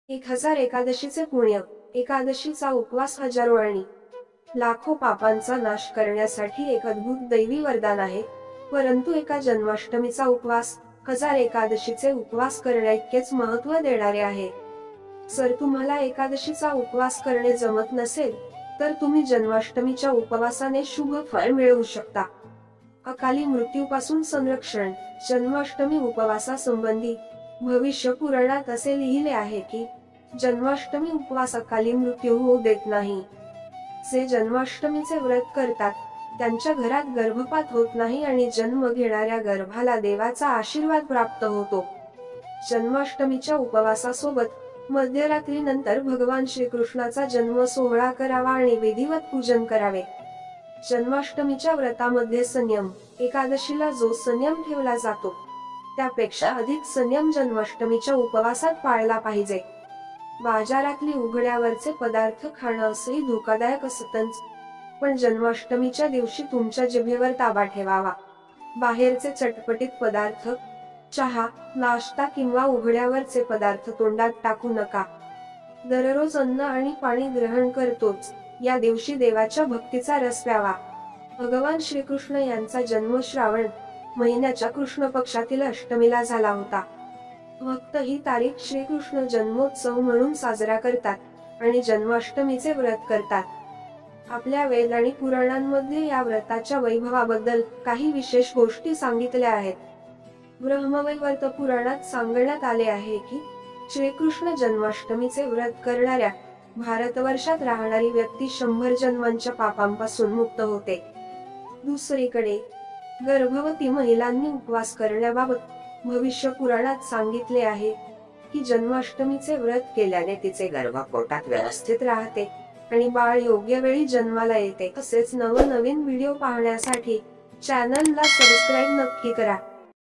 1000 एकादशीचे पुण्य. एकादशीचा उपवास हजारो आणि लाखो पापांचा नाश करण्यासाठी एक अद्भुत दैवी वरदान आहे. परंतु एका जन्माष्टमीचा उपवास 1000 एकादशीचे उपवास करण्याइतकेच महत्त्व देणारे आहे. जर तुम्हाला एकादशीचा उपवास करणे जमत नसेल, तर तुम्ही जन्माष्टमीच्या उपवासाने शुभ फळ मिळवू शकता. अकाली मृत्यूपासून संरक्षण. जन्माष्टमी उपवासासंबंधी भविष्य पुराणात असे लिहिले आहे की जन्माष्टमी उपवास अकाली मृत्यू होऊ देत नाही. जे जन्माष्टमीचे व्रत करतात त्यांच्या घरात गर्भपात होत नाही आणि जन्म घेणाऱ्या गर्भाला देवाचा आशीर्वाद प्राप्त होतो. जन्माष्टमीच्या उपवासासोबत मध्यरात्रीनंतर भगवान श्रीकृष्णाचा जन्म सोहळा करावा आणि विधिवत पूजन करावे. जन्माष्टमीच्या व्रतामध्ये संयम. एकादशीला जो संयम ठेवला जातो त्यापेक्षा अधिक संयम जन्माष्टमीच्या उपवासात पाळला पाहिजे. बाजारातली उघड्यावरचे पदार्थ खाणं असंही धोकादायक असतंच, पण जन्माष्टमीच्या दिवशी तुमच्या जिभेवर ताबा ठेवावा. बाहेरचे चटपटीत पदार्थ, चहा, नाश्ता किंवा उघड्यावरचे पदार्थ तोंडात टाकू नका. दररोज अन्न आणि पाणी ग्रहण करतोच, या दिवशी देवाच्या भक्तीचा रस प्यावा. भगवान श्रीकृष्ण यांचा जन्म श्रावण महिन्याच्या कृष्ण पक्षातील अष्टमीला झाला होता. भक्त ही तारीख श्रीकृष्ण जन्मोत्सव म्हणून साजरा करतात आणि जन्माष्टमीचे व्रत करतात. आपल्या वेद आणि पुराणांमध्ये या व्रताच्या वैभवाबद्दल काही विशेष गोष्टी सांगितल्या आहेत. ब्रह्मवैवर्त पुराणात सांगण्यात आले आहे की श्रीकृष्ण जन्माष्टमीचे व्रत करणाऱ्या भारतवर्षात राहणारी व्यक्ती 100 जन्मांच्या पापांपासून मुक्त होते. दुसरीकडे गर्भवती महिलांनी उपवास करण्याबाबत भविष्य पुराणात सांगितले आहे की जन्माष्टमीचे व्रत केल्याने तिचे गर्भ पोटात व्यवस्थित राहते आणि बाळ योग्य वेळी जन्माला येते. तसेच नवनवीन व्हिडिओ पाहण्यासाठी चॅनलला सबस्क्राईब नक्की करा.